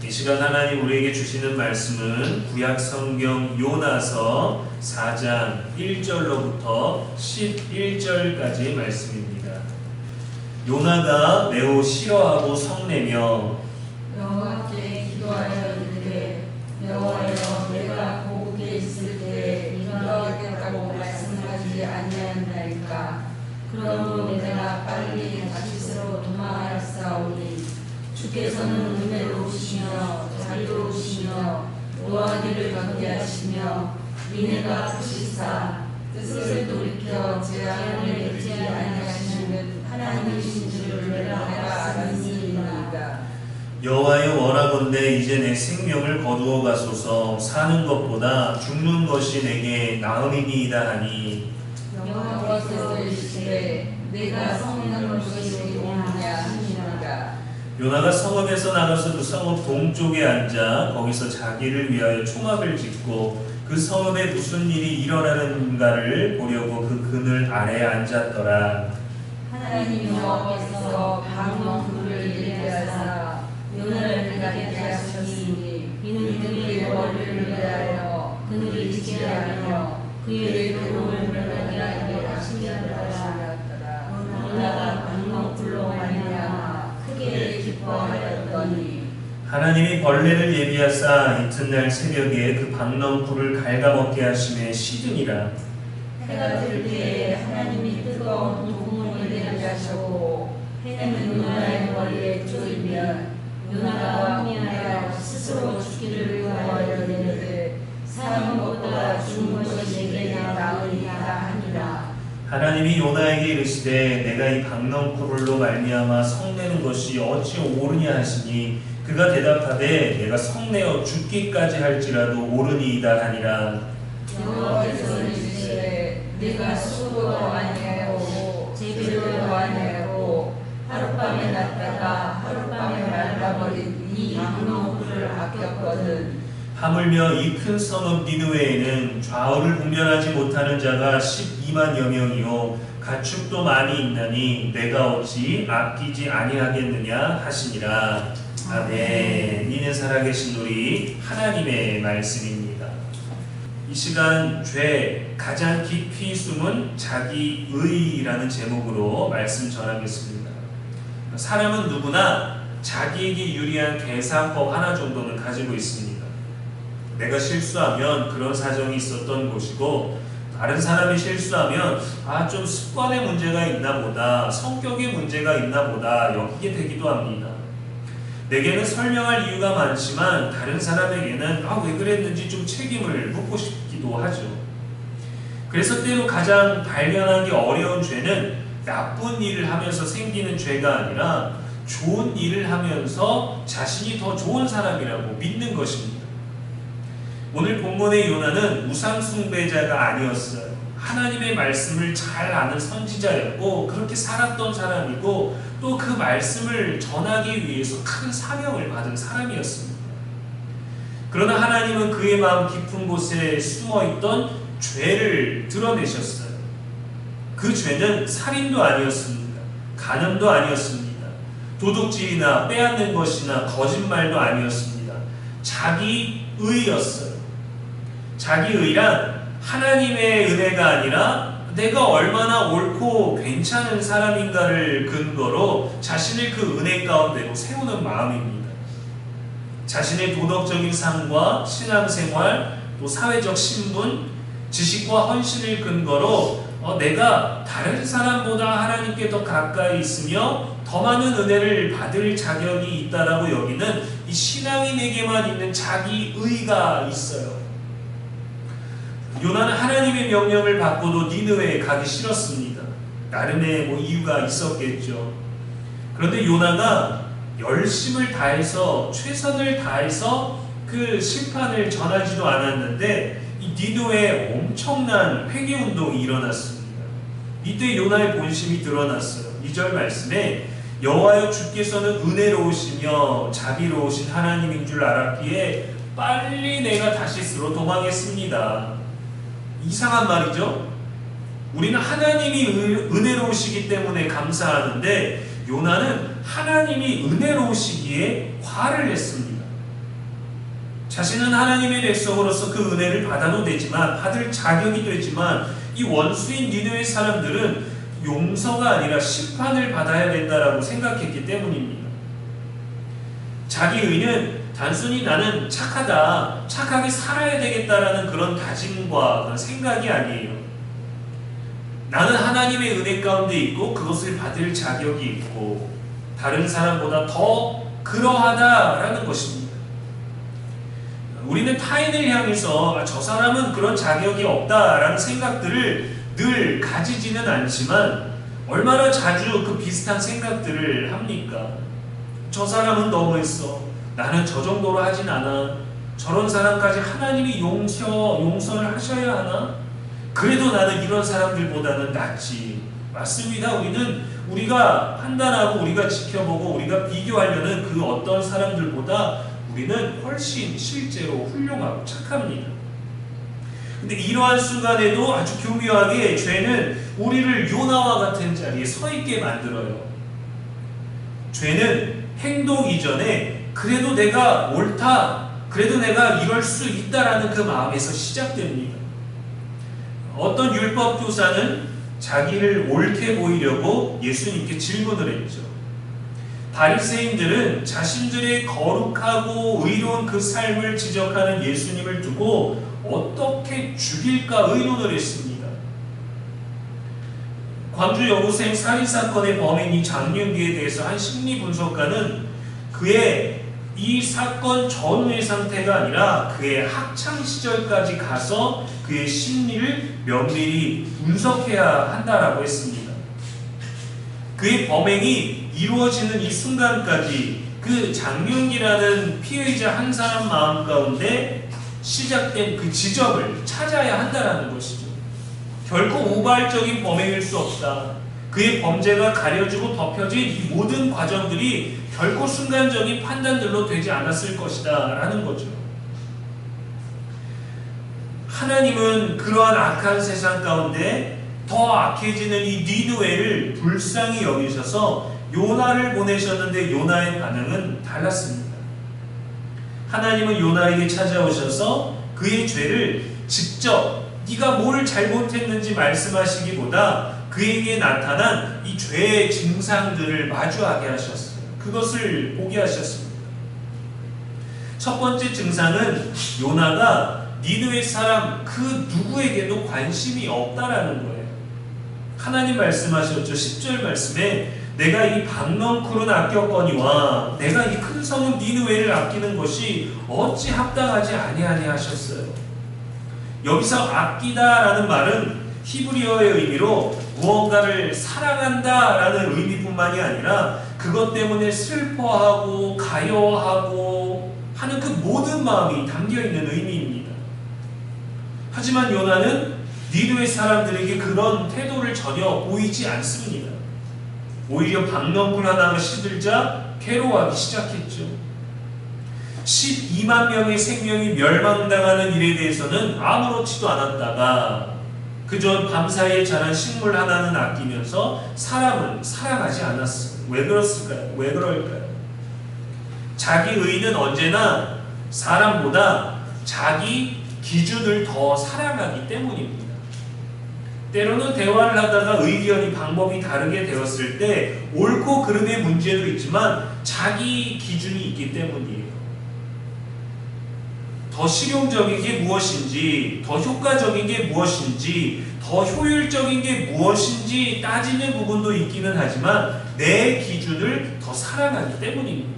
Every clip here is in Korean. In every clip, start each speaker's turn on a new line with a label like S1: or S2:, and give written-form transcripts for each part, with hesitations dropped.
S1: 이 시간 하나님 우리에게 주시는 말씀은 구약 성경 요나서 4장 1절로부터 11절까지의 말씀입니다. 요나가 매우 싫어하고 성내며
S2: 여호와께 기도하여 이르되 여호와여 내가 고국에 있을 때 이러하겠다고 말씀하지 아니하였나이까. 그러므로 내가 빨리 다시스로 도망하였사오니 주께서는 은혜로우시며 자비로우시며 노하기를 경계하시며 미네가 아프시사 뜻을 돌이켜 재앙을 내리지 아니하시는 하나님이신 줄을 내가 아느니이다.
S1: 여호와여 원하건대 이제 내 생명을 거두어 가소서. 사는 것보다 죽는 것이 내게 나음이니이다 하니
S2: 여호와께서 이르시되 내가 성내는 것이 옳으냐 하시니라.
S1: 요나가 성읍에서 나가서 그 성읍 동쪽에 앉아 거기서 자기를 위하여 초막을 짓고 그 성읍에 무슨 일이 일어나는가를 보려고 그 그늘 아래에 앉았더라.
S2: 하나님 여호와께서 방언불을 예비하사 요나를 가게 하셨으니 이는 그의 머리를 위하여 그늘을 지게 하며 그의 괴로움을 면하게 하시려더라. 요나가 방언불로 말미암아 크게 기뻐하였더니
S1: 하나님이 벌레를 예비하사 이튿날 새벽에 그 박넝쿨을 갉아먹게 하심에 시드니라.
S2: 해가 들 때에 하나님이 뜨거운 동문을 내리게 하시고 해는 요나의 머리에 쪼이면 요나가 황폐하여 스스로 죽기를 구하여 이르되 사는 것보다 죽는 것이 내게 나으리이다 하니라.
S1: 하나님이 요나에게 이르시되 내가 이 박넝쿨로 말미암아 성내는 것이 어찌 옳으냐 하시니 그가 대답하되 내가 성내어 죽기까지 할지라도 옳으니이다 하니라.
S2: 여호와께서 이르시되 내가 수고도 아니하고 제비도 아니하고 하룻밤에 났다가 하룻밤에 말라버린 이 박농쿨을 아꼈거든.
S1: 하물며 이 큰 성읍 니느웨에는 좌우를 분별하지 못하는 자가 12만여 명이요 가축도 많이 있나니 내가 어찌 아끼지 아니하겠느냐 하시니라. 아멘. 이는 살아계신 우리 하나님의 말씀입니다. 이 시간 죄 가장 깊이 숨은 자기의라는 제목으로 말씀 전하겠습니다. 사람은 누구나 자기에게 유리한 대사법 하나 정도는 가지고 있습니다. 내가 실수하면 그런 사정이 있었던 것이고 다른 사람이 실수하면 좀 습관의 문제가 있나 보다, 성격의 문제가 있나 보다 여기게 되기도 합니다. 내게는 설명할 이유가 많지만 다른 사람에게는 왜 그랬는지 좀 책임을 묻고 싶기도 하죠. 그래서 때로 가장 발견하기 어려운 죄는 나쁜 일을 하면서 생기는 죄가 아니라 좋은 일을 하면서 자신이 더 좋은 사람이라고 믿는 것입니다. 오늘 본문의 요나는 우상 숭배자가 아니었어요. 하나님의 말씀을 잘 아는 선지자였고 그렇게 살았던 사람이고 또 그 말씀을 전하기 위해서 큰 사명을 받은 사람이었습니다. 그러나 하나님은 그의 마음 깊은 곳에 숨어있던 죄를 드러내셨어요. 그 죄는 살인도 아니었습니다. 간음도 아니었습니다. 도둑질이나 빼앗는 것이나 거짓말도 아니었습니다. 자기의였어요. 자기의란 하나님의 은혜가 아니라 내가 얼마나 옳고 괜찮은 사람인가를 근거로 자신을 그 은혜 가운데로 세우는 마음입니다. 자신의 도덕적인 삶과 신앙생활, 또 사회적 신분, 지식과 헌신을 근거로 내가 다른 사람보다 하나님께 더 가까이 있으며 더 많은 은혜를 받을 자격이 있다라고 여기는 이 신앙인에게만 있는 자기의가 있어요. 요나는 하나님의 명령을 받고도 니느웨에 가기 싫었습니다. 나름의 이유가 있었겠죠. 그런데 요나가 열심을 다해서 최선을 다해서 그 심판을 전하지도 않았는데 이 니느웨에 엄청난 회개운동이 일어났습니다. 이때 요나의 본심이 드러났어요. 2절 말씀에 여호와여 주께서는 은혜로우시며 자비로우신 하나님인 줄 알았기에 빨리 내가 다시스로 도망했습니다. 이상한 말이죠. 우리는 하나님이 은혜로우시기 때문에 감사하는데 요나는 하나님이 은혜로우시기에 화를 냈습니다. 자신은 하나님의 백성으로서 그 은혜를 받아도 되지만, 받을 자격이 되지만, 이 원수인 니느웨 사람들은 용서가 아니라 심판을 받아야 된다라고 생각했기 때문입니다. 자기 의는 단순히 나는 착하다, 착하게 살아야 되겠다라는 그런 다짐과 그런 생각이 아니에요. 나는 하나님의 은혜 가운데 있고 그것을 받을 자격이 있고 다른 사람보다 더 그러하다라는 것입니다. 우리는 타인을 향해서 저 사람은 그런 자격이 없다라는 생각들을 늘 가지지는 않지만 얼마나 자주 그 비슷한 생각들을 합니까? 저 사람은 너무했어. 나는 저 정도로 하진 않아. 저런 사람까지 하나님이 용서를 하셔야 하나? 그래도 나는 이런 사람들보다는 낫지. 맞습니다. 우리가 판단하고 우리가 지켜보고 우리가 비교하려는 그 어떤 사람들보다 우리는 훨씬 실제로 훌륭하고 착합니다. 근데 이러한 순간에도 아주 교묘하게 죄는 우리를 요나와 같은 자리에 서 있게 만들어요. 죄는 행동 이전에 그래도 내가 옳다, 그래도 내가 이럴 수 있다라는 그 마음에서 시작됩니다. 어떤 율법 교사는 자기를 옳게 보이려고 예수님께 질문을 했죠. 바리새인들은 자신들의 거룩하고 의로운 그 삶을 지적하는 예수님을 두고 어떻게 죽일까 의논을 했습니다. 광주 여고생 살인사건의 범인 이 장윤기에 대해서 한 심리분석가는 그의 이 사건 전후의 상태가 아니라 그의 학창시절까지 가서 그의 심리를 면밀히 분석해야 한다라고 했습니다. 그의 범행이 이루어지는 이 순간까지 그 장윤기라는 피해자 한 사람 마음 가운데 시작된 그 지점을 찾아야 한다라는 것이죠. 결코 우발적인 범행일 수 없다. 그의 범죄가 가려지고 덮여진 이 모든 과정들이 결코 순간적인 판단들로 되지 않았을 것이다 라는 거죠. 하나님은 그러한 악한 세상 가운데 더 악해지는 이 니느웨를 불쌍히 여기셔서 요나를 보내셨는데 요나의 반응은 달랐습니다. 하나님은 요나에게 찾아오셔서 그의 죄를 직접 네가 뭘 잘못했는지 말씀하시기보다 그에게 나타난 이 죄의 증상들을 마주하게 하셨어요. 그것을 보게 하셨습니다. 첫 번째 증상은 요나가 니느웨 사람 그 누구에게도 관심이 없다라는 거예요. 하나님 말씀하셨죠. 10절 말씀에 내가 이 박넝쿨은 아꼈거니와 내가 이 큰 성은 니느웨를 아끼는 것이 어찌 합당하지 아니하냐 하셨어요. 여기서 아끼다라는 말은 히브리어의 의미로 무언가를 사랑한다라는 의미뿐만이 아니라 그것 때문에 슬퍼하고 가여하고 하는 그 모든 마음이 담겨있는 의미입니다. 하지만 요나는 니느웨 사람들에게 그런 태도를 전혀 보이지 않습니다. 오히려 박넝쿨 하나가 시들자 괴로워하기 시작했죠. 12만 명의 생명이 멸망당하는 일에 대해서는 아무렇지도 않았다가 그저 밤사이에 자란 식물 하나는 아끼면서 사람은 사랑하지 않았어요. 왜 그랬을까요? 왜 그럴까요? 자기 의는 언제나 사람보다 자기 기준을 더 사랑하기 때문입니다. 때로는 대화를 하다가 의견이 방법이 다르게 되었을 때 옳고 그름의 문제도 있지만 자기 기준이 있기 때문이에요. 더 실용적인 게 무엇인지, 더 효과적인 게 무엇인지, 더 효율적인 게 무엇인지 따지는 부분도 있기는 하지만 내 기준을 더 사랑하기 때문입니다.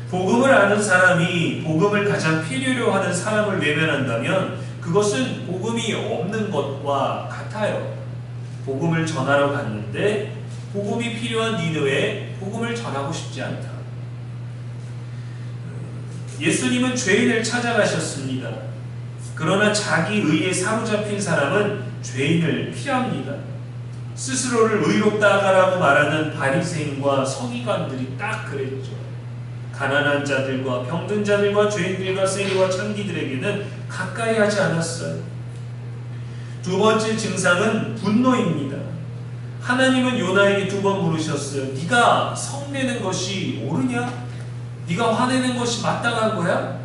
S1: 복음을 아는 사람이 복음을 가장 필요로 하는 사람을 외면한다면 그것은 복음이 없는 것과 같아요. 복음을 전하러 갔는데 복음이 필요한 니느웨에 복음을 전하고 싶지 않다. 예수님은 죄인을 찾아가셨습니다. 그러나 자기 의에 사로잡힌 사람은 죄인을 피합니다. 스스로를 의롭다라고 말하는 바리새인과 서기관들이 딱 그랬죠. 가난한 자들과 병든 자들과 죄인들과 세리와 창기들에게는 가까이 하지 않았어요. 두 번째 증상은 분노입니다. 하나님은 요나에게 두 번 물으셨어요. 네가 성내는 것이 옳으냐? 네가 화내는 것이 마땅한 거야?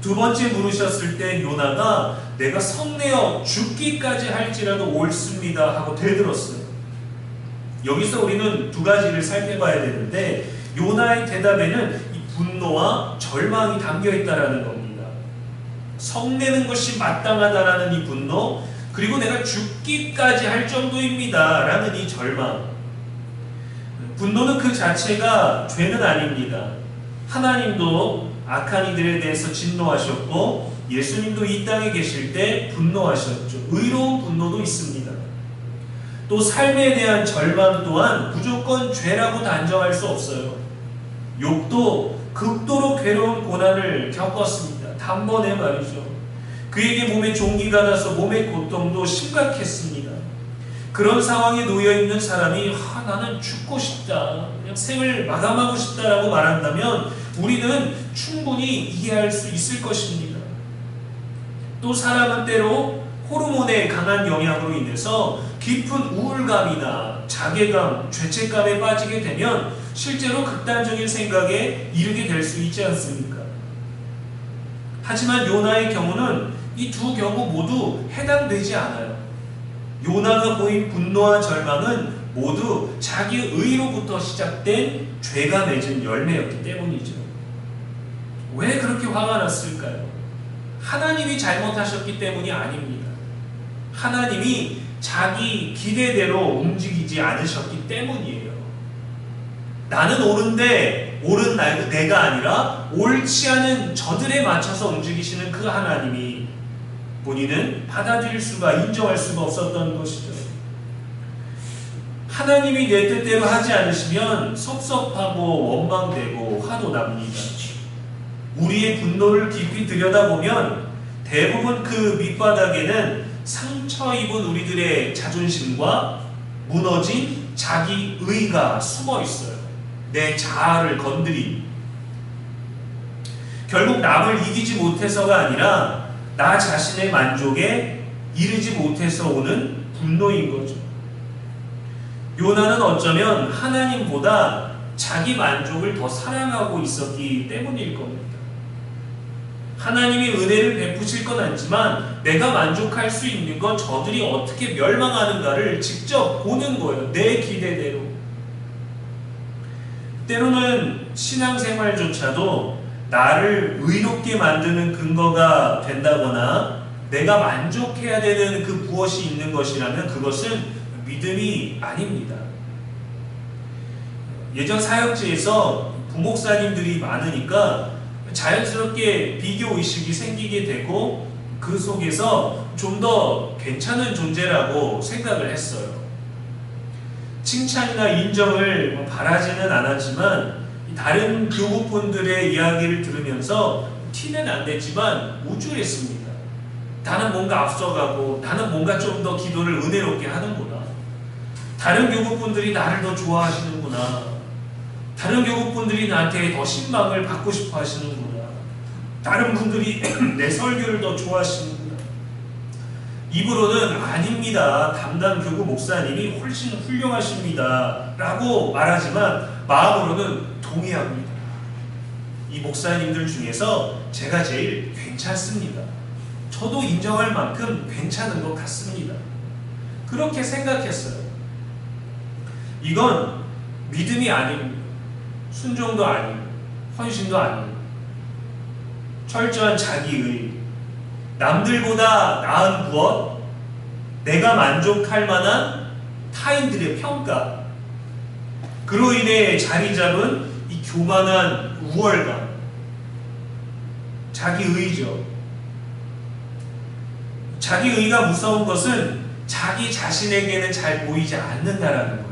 S1: 두 번째 물으셨을 때 요나가 내가 성내어 죽기까지 할지라도 옳습니다 하고 되들었어요. 여기서 우리는 두 가지를 살펴봐야 되는데 요나의 대답에는 이 분노와 절망이 담겨 있다라는 겁니다. 성내는 것이 마땅하다라는 이 분노, 그리고 내가 죽기까지 할 정도입니다 라는 이 절망. 분노는 그 자체가 죄는 아닙니다. 하나님도 악한 이들에 대해서 진노하셨고 예수님도 이 땅에 계실 때 분노하셨죠. 의로운 분노도 있습니다. 또 삶에 대한 절망 또한 무조건 죄라고 단정할 수 없어요. 욥도 극도로 괴로운 고난을 겪었습니다. 단번에 말이죠. 그에게 몸에 종기가 나서 몸의 고통도 심각했습니다. 그런 상황에 놓여있는 사람이 나는 죽고 싶다, 그냥 생을 마감하고 싶다라고 말한다면 우리는 충분히 이해할 수 있을 것입니다. 또 사람은 때로 호르몬의 강한 영향으로 인해서 깊은 우울감이나 자괴감, 죄책감에 빠지게 되면 실제로 극단적인 생각에 이르게 될 수 있지 않습니까? 하지만 요나의 경우는 이 두 경우 모두 해당되지 않아요. 요나가 보인 분노와 절망은 모두 자기 의로부터 시작된 죄가 맺은 열매였기 때문이죠. 왜 그렇게 화가 났을까요? 하나님이 잘못하셨기 때문이 아닙니다. 하나님이 자기 기대대로 움직이지 않으셨기 때문이에요. 나는 옳은데 옳은 내가 아니라 옳지 않은 저들에 맞춰서 움직이시는 그 하나님이 본인은 받아들일 수가, 인정할 수가 없었던 것이죠. 하나님이 내 뜻대로 하지 않으시면 섭섭하고 원망되고 화도 납니다. 우리의 분노를 깊이 들여다보면 대부분 그 밑바닥에는 상처 입은 우리들의 자존심과 무너진 자기 의가 숨어 있어요. 내 자아를 건드린. 결국 남을 이기지 못해서가 아니라 나 자신의 만족에 이르지 못해서 오는 분노인 거죠. 요나는 어쩌면 하나님보다 자기 만족을 더 사랑하고 있었기 때문일 겁니다. 하나님이 은혜를 베푸실 건 아니지만 내가 만족할 수 있는 건 저들이 어떻게 멸망하는가를 직접 보는 거예요. 내 기대대로. 때로는 신앙생활조차도 나를 의롭게 만드는 근거가 된다거나 내가 만족해야 되는 그 무엇이 있는 것이라면 그것은 믿음이 아닙니다. 예전 사역지에서 부목사님들이 많으니까 자연스럽게 비교의식이 생기게 되고 그 속에서 좀 더 괜찮은 존재라고 생각을 했어요. 칭찬이나 인정을 바라지는 않았지만 다른 교구분들의 이야기를 들으면서 티는 안 냈지만 우쭐했습니다. 나는 뭔가 앞서가고 나는 뭔가 좀 더 기도를 은혜롭게 하는구나. 다른 교구분들이 나를 더 좋아하시는구나. 다른 교구분들이 나한테 더 신망을 받고 싶어 하시는구나. 다른 분들이 내 설교를 더 좋아하시는구나. 입으로는 아닙니다. 담당 교구 목사님이 훨씬 훌륭하십니다. 라고 말하지만 마음으로는 동의합니다. 이 목사님들 중에서 제가 제일 괜찮습니다. 저도 인정할 만큼 괜찮은 것 같습니다. 그렇게 생각했어요. 이건 믿음이 아닙니다. 순종도 아니고 헌신도 아니고 철저한 자기의, 남들보다 나은 무엇, 내가 만족할 만한 타인들의 평가, 그로 인해 자리 잡은 이 교만한 우월감, 자기의죠. 자기의가 무서운 것은 자기 자신에게는 잘 보이지 않는다라는 거예요.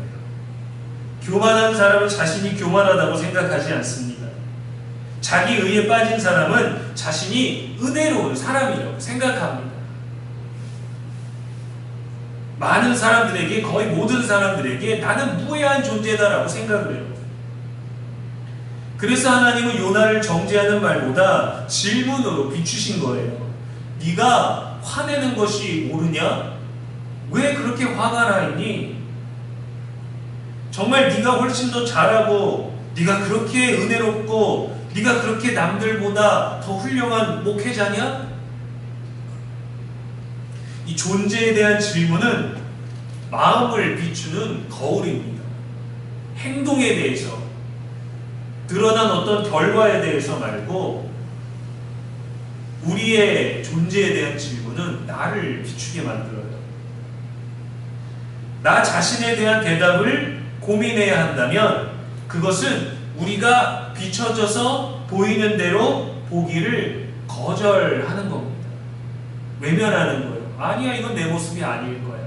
S1: 교만한 사람은 자신이 교만하다고 생각하지 않습니다. 자기의에 빠진 사람은 자신이 은혜로운 사람이라고 생각합니다. 많은 사람들에게, 거의 모든 사람들에게 나는 무해한 존재다라고 생각을 해요. 그래서 하나님은 요나를 정죄하는 말보다 질문으로 비추신 거예요. 네가 화내는 것이 옳으냐? 왜 그렇게 화가 나 있니? 정말 네가 훨씬 더 잘하고 네가 그렇게 은혜롭고 네가 그렇게 남들보다 더 훌륭한 목회자냐? 이 존재에 대한 질문은 마음을 비추는 거울입니다. 행동에 대해서, 드러난 어떤 결과에 대해서 말고 우리의 존재에 대한 질문은 나를 비추게 만들어요. 나 자신에 대한 대답을 고민해야 한다면 그것은 우리가 비춰져서 보이는 대로 보기를 거절하는 겁니다. 외면하는 거예요. 아니야, 이건 내 모습이 아닐 거야.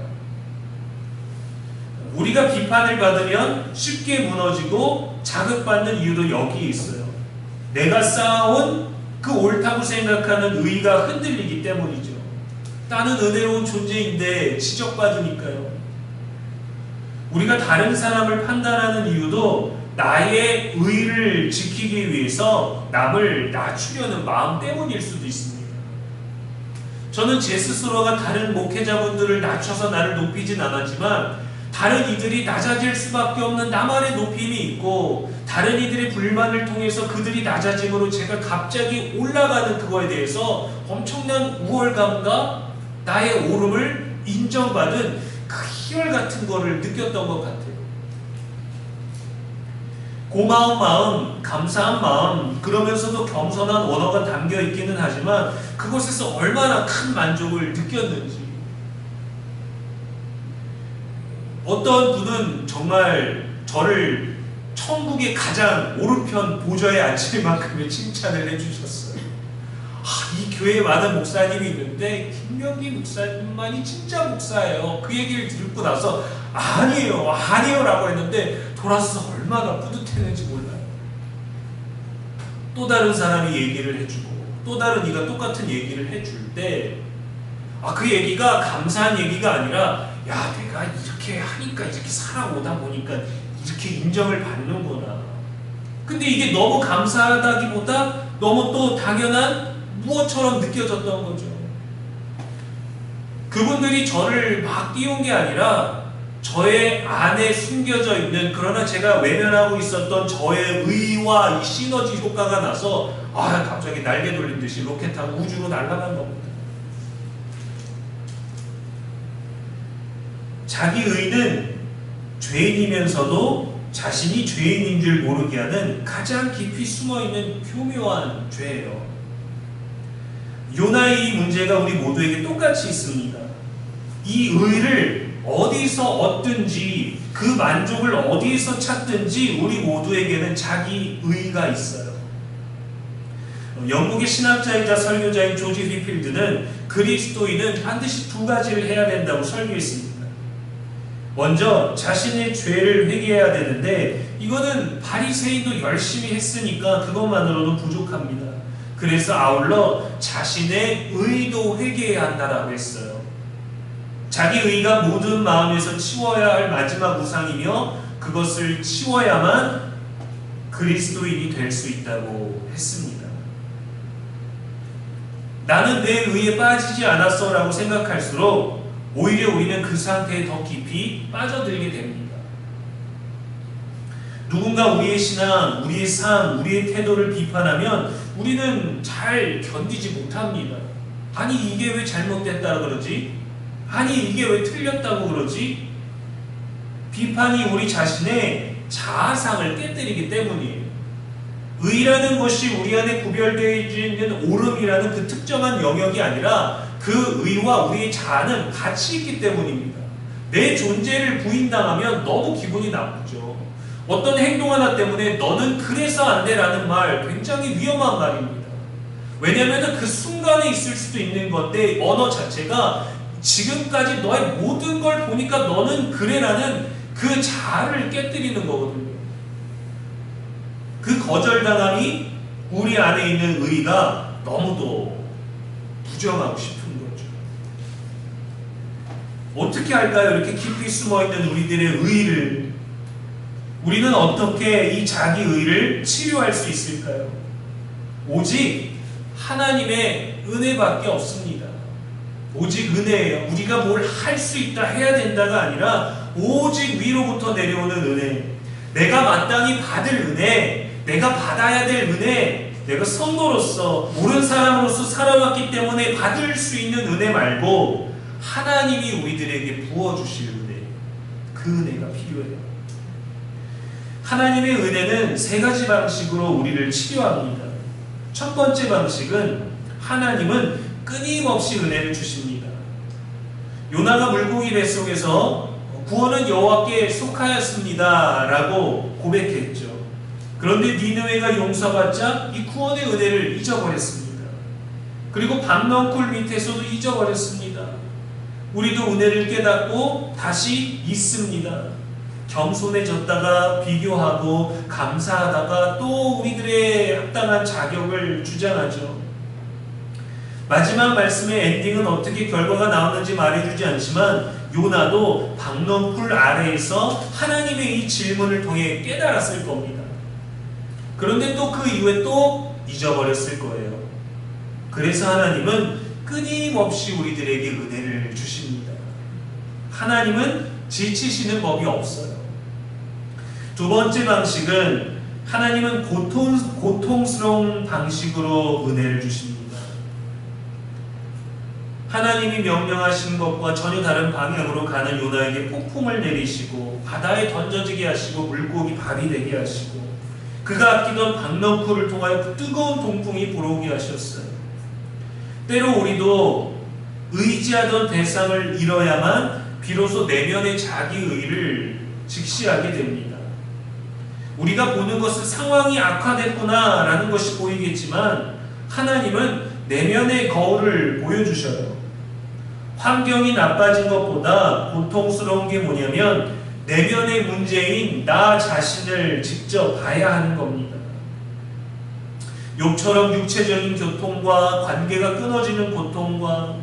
S1: 우리가 비판을 받으면 쉽게 무너지고 자극받는 이유도 여기에 있어요. 내가 쌓아온 그 옳다고 생각하는 의의가 흔들리기 때문이죠. 나는 은혜로운 존재인데 지적받으니까요. 우리가 다른 사람을 판단하는 이유도 나의 의의를 지키기 위해서 남을 낮추려는 마음 때문일 수도 있습니다. 저는 제 스스로가 다른 목회자분들을 낮춰서 나를 높이진 않았지만 다른 이들이 낮아질 수밖에 없는 나만의 높임이 있고 다른 이들의 불만을 통해서 그들이 낮아짐으로 제가 갑자기 올라가는 그거에 대해서 엄청난 우월감과 나의 오름을 인정받은 그 희열 같은 거를 느꼈던 것 같아요. 고마운 마음, 감사한 마음, 그러면서도 겸손한 언어가 담겨 있기는 하지만 그것에서 얼마나 큰 만족을 느꼈는지. 어떤 분은 정말 저를 천국의 가장 오른편 보좌에 앉힐 만큼의 칭찬을 해주셨어요. 이 교회에 많은 목사님이 있는데 김명기 목사님만이 진짜 목사예요. 그 얘기를 듣고 나서 아니에요 라고 했는데 돌아서 얼마나 뿌듯했는지 몰라요. 또 다른 사람이 얘기를 해주고 또 다른 이가 똑같은 얘기를 해줄 때 그 얘기가 감사한 얘기가 아니라 야, 내가 이렇게 하니까 이렇게 살아오다 보니까 이렇게 인정을 받는구나. 근데 이게 너무 감사하다기보다 너무 또 당연한 무엇처럼 느껴졌던 거죠. 그분들이 저를 막 띄운 게 아니라 저의 안에 숨겨져 있는, 그러나 제가 외면하고 있었던 저의 의와 이 시너지 효과가 나서 갑자기 날개 돌린 듯이 로켓 타고 우주로 날아간 겁니다. 자기 의는 죄인이면서도 자신이 죄인인 줄 모르게 하는 가장 깊이 숨어있는 교묘한 죄예요. 요나의 이 문제가 우리 모두에게 똑같이 있습니다. 이 의를 어디서 얻든지 그 만족을 어디에서 찾든지 우리 모두에게는 자기 의가 있어요. 영국의 신학자이자 설교자인 조지 휘필드는 그리스도인은 반드시 두 가지를 해야 된다고 설교했습니다. 먼저 자신의 죄를 회개해야 되는데 이거는 바리새인도 열심히 했으니까 그것만으로도 부족합니다. 그래서 아울러 자신의 의도 회개해야 한다라고 했어요. 자기 의가 모든 마음에서 치워야 할 마지막 우상이며 그것을 치워야만 그리스도인이 될 수 있다고 했습니다. 나는 내 의에 빠지지 않았어 라고 생각할수록 오히려 우리는 그 상태에 더 깊이 빠져들게 됩니다. 누군가 우리의 신앙, 우리의 삶, 우리의 태도를 비판하면 우리는 잘 견디지 못합니다. 아니 이게 왜 잘못됐다 그러지? 아니 이게 왜 틀렸다고 그러지? 비판이 우리 자신의 자아상을 깨뜨리기 때문이에요. 의라는 것이 우리 안에 구별되어 있는 옳음이라는 그 특정한 영역이 아니라 그 의와 우리의 자아는 같이 있기 때문입니다. 내 존재를 부인당하면 너무 기분이 나쁘죠. 어떤 행동 하나 때문에 너는 그래서 안 돼라는 말 굉장히 위험한 말입니다. 왜냐하면 그 순간에 있을 수도 있는 건데 언어 자체가 지금까지 너의 모든 걸 보니까 너는 그래라는 그 자아를 깨뜨리는 거거든요. 그 거절당함이 우리 안에 있는 의가 너무도 부정하고 싶은 거죠. 어떻게 할까요? 이렇게 깊이 숨어있는 우리들의 의를 우리는 어떻게 이 자기 의를 치료할 수 있을까요? 오직 하나님의 은혜밖에 없습니다. 오직 은혜예요. 우리가 뭘 할 수 있다, 해야 된다가 아니라 오직 위로부터 내려오는 은혜. 내가 마땅히 받을 은혜, 내가 받아야 될 은혜, 내가 성도로서 옳은 사람으로서 살아왔기 때문에 받을 수 있는 은혜 말고 하나님이 우리들에게 부어주실 은혜, 그 은혜가 필요해요. 하나님의 은혜는 세 가지 방식으로 우리를 치료합니다. 첫 번째 방식은 하나님은 끊임없이 은혜를 주십니다. 요나가 물고기 뱃속에서 구원은 여호와께 속하였습니다 라고 고백했죠. 그런데 니느웨가 용서받자 이 구원의 은혜를 잊어버렸습니다. 그리고 밤넝쿨 밑에서도 잊어버렸습니다. 우리도 은혜를 깨닫고 다시 잊습니다. 겸손해졌다가 비교하고 감사하다가 또 우리들의 합당한 자격을 주장하죠. 마지막 말씀의 엔딩은 어떻게 결과가 나오는지 말해주지 않지만 요나도 밤넝쿨 아래에서 하나님의 이 질문을 통해 깨달았을 겁니다. 그런데 또 그 이후에 또 잊어버렸을 거예요. 그래서 하나님은 끊임없이 우리들에게 은혜를 주십니다. 하나님은 지치시는 법이 없어요. 두 번째 방식은 하나님은 고통스러운 방식으로 은혜를 주십니다. 하나님이 명령하신 것과 전혀 다른 방향으로 가는 요나에게 폭풍을 내리시고 바다에 던져지게 하시고 물고기 밥이 되게 하시고 그가 아끼던 밤넝쿨을 통하여 뜨거운 동풍이 불어오게 하셨어요. 때로 우리도 의지하던 대상을 잃어야만 비로소 내면의 자기 의를 직시하게 됩니다. 우리가 보는 것은 상황이 악화됐구나 라는 것이 보이겠지만 하나님은 내면의 거울을 보여주셔요. 환경이 나빠진 것보다 고통스러운 게 뭐냐면 내면의 문제인 나 자신을 직접 봐야 하는 겁니다. 욥처럼 육체적인 고통과 관계가 끊어지는 고통과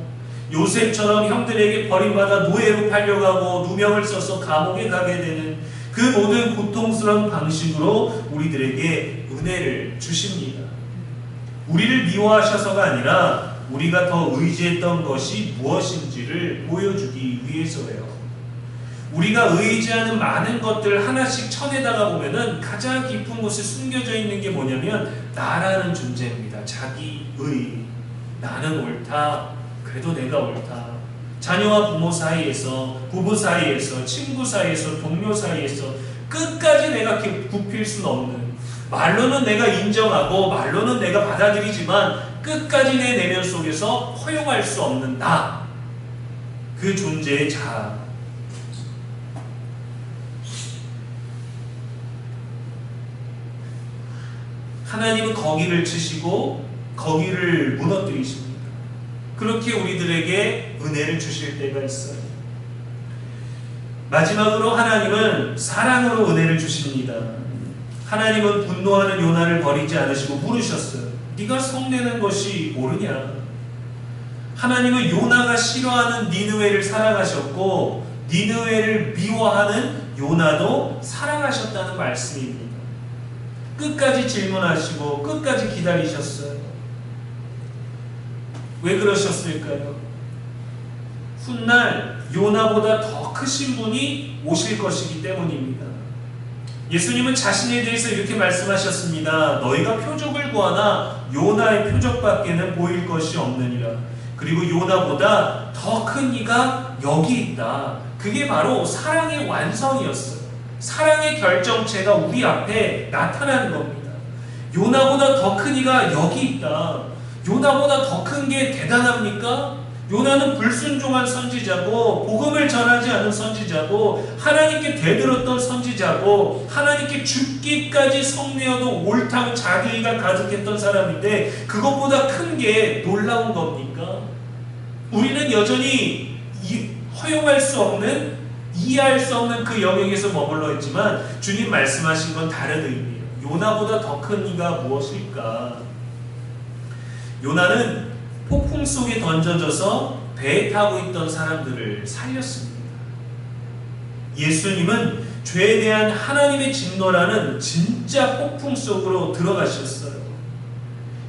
S1: 요셉처럼 형들에게 버림받아 노예로 팔려가고 누명을 써서 감옥에 가게 되는 그 모든 고통스러운 방식으로 우리들에게 은혜를 주십니다. 우리를 미워하셔서가 아니라 우리가 더 의지했던 것이 무엇인지를 보여주기 위해서예요. 우리가 의지하는 많은 것들 하나씩 쳐내다가 보면은 가장 깊은 곳에 숨겨져 있는 게 뭐냐면 나라는 존재입니다. 자기의, 나는 옳다, 그래도 내가 옳다. 자녀와 부모 사이에서, 부부 사이에서, 친구 사이에서, 동료 사이에서 끝까지 내가 굽힐 수는 없는, 말로는 내가 인정하고 말로는 내가 받아들이지만 끝까지 내 내면 속에서 허용할 수 없는 나, 그 존재의 자아. 하나님은 거기를 치시고 거기를 무너뜨리십니다. 그렇게 우리들에게 은혜를 주실 때가 있어요. 마지막으로 하나님은 사랑으로 은혜를 주십니다. 하나님은 분노하는 요나를 버리지 않으시고 물으셨어요. 네가 성내는 것이 옳으냐? 하나님은 요나가 싫어하는 니느웨를 사랑하셨고 니느웨를 미워하는 요나도 사랑하셨다는 말씀입니다. 끝까지 질문하시고 끝까지 기다리셨어요. 왜 그러셨을까요? 훗날 요나보다 더 크신 분이 오실 것이기 때문입니다. 예수님은 자신에 대해서 이렇게 말씀하셨습니다. 너희가 표적을 구하나 요나의 표적밖에는 보일 것이 없느니라. 그리고 요나보다 더 큰 이가 여기 있다. 그게 바로 사랑의 완성이었어요. 사랑의 결정체가 우리 앞에 나타나는 겁니다. 요나보다 더 큰 이가 여기 있다. 요나보다 더 큰 게 대단합니까? 요나는 불순종한 선지자고 복음을 전하지 않은 선지자고 하나님께 대들었던 선지자고 하나님께 죽기까지 성내어도 옳다고 자기가 가득했던 사람인데 그것보다 큰 게 놀라운 겁니까? 우리는 여전히 허용할 수 없는, 이해할 수 없는 그 영역에서 머물러 있지만 주님 말씀하신 건 다른 의미예요. 요나보다 더 큰 이가 무엇일까? 요나는 폭풍 속에 던져져서 배에 타고 있던 사람들을 살렸습니다. 예수님은 죄에 대한 하나님의 진노라는 진짜 폭풍 속으로 들어가셨어요.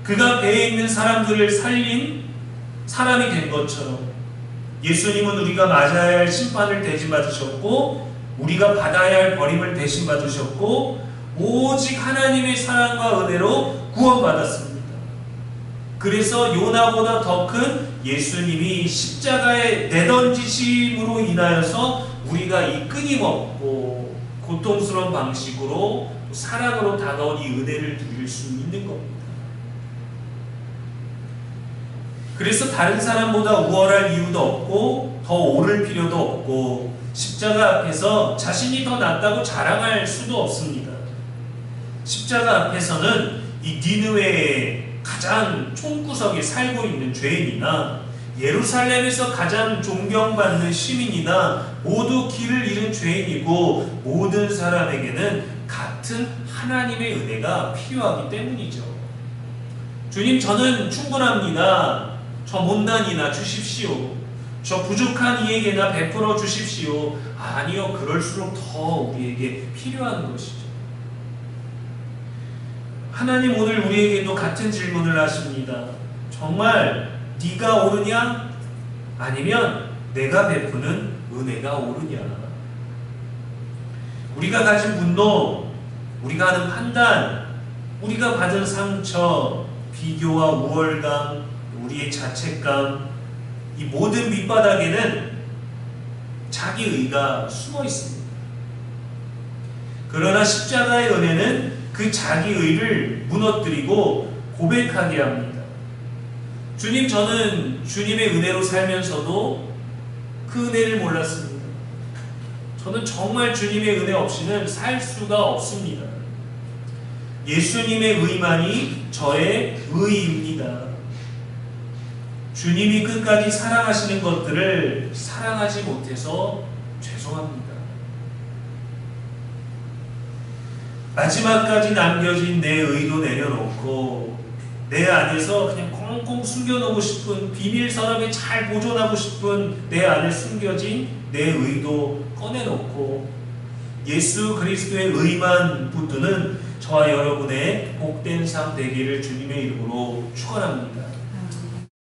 S1: 그가 배에 있는 사람들을 살린 사람이 된 것처럼 예수님은 우리가 맞아야 할 심판을 대신받으셨고 우리가 받아야 할 버림을 대신 받으셨고 오직 하나님의 사랑과 은혜로 구원받았습니다. 그래서 요나보다 더 큰 예수님이 십자가에 내던지심으로 인하여서 우리가 이 끊임없고 고통스러운 방식으로 사랑으로 다가온 이 은혜를 누릴 수 있는 겁니다. 그래서 다른 사람보다 우월할 이유도 없고 더 오를 필요도 없고 십자가 앞에서 자신이 더 낫다고 자랑할 수도 없습니다. 십자가 앞에서는 이 니느웨의 가장 총구석에 살고 있는 죄인이나 예루살렘에서 가장 존경받는 시민이나 모두 길을 잃은 죄인이고 모든 사람에게는 같은 하나님의 은혜가 필요하기 때문이죠. 주님, 저는 충분합니다. 저 못난이나 주십시오. 저 부족한 이에게나 베풀어 주십시오. 아니요, 그럴수록 더 우리에게 필요한 것이죠. 하나님 오늘 우리에게도 같은 질문을 하십니다. 정말 네가 오르냐? 아니면 내가 베푸는 은혜가 오르냐? 우리가 가진 분노, 우리가 하는 판단, 우리가 받은 상처, 비교와 우월감, 우리의 자책감, 이 모든 밑바닥에는 자기 의가 숨어 있습니다. 그러나 십자가의 은혜는 그 자기 의를 무너뜨리고 고백하게 합니다. 주님, 저는 주님의 은혜로 살면서도 그 은혜를 몰랐습니다. 저는 정말 주님의 은혜 없이는 살 수가 없습니다. 예수님의 의만이 저의 의입니다. 주님이 끝까지 사랑하시는 것들을 사랑하지 못해서 죄송합니다. 마지막까지 남겨진 내 의도 내려놓고 내 안에서 그냥 꽁꽁 숨겨놓고 싶은 비밀 서랍에 잘 보존하고 싶은 내 안에 숨겨진 내 의도 꺼내놓고 예수 그리스도의 의만 붙드는 저와 여러분의 복된 삶 되기를 주님의 이름으로 축원합니다.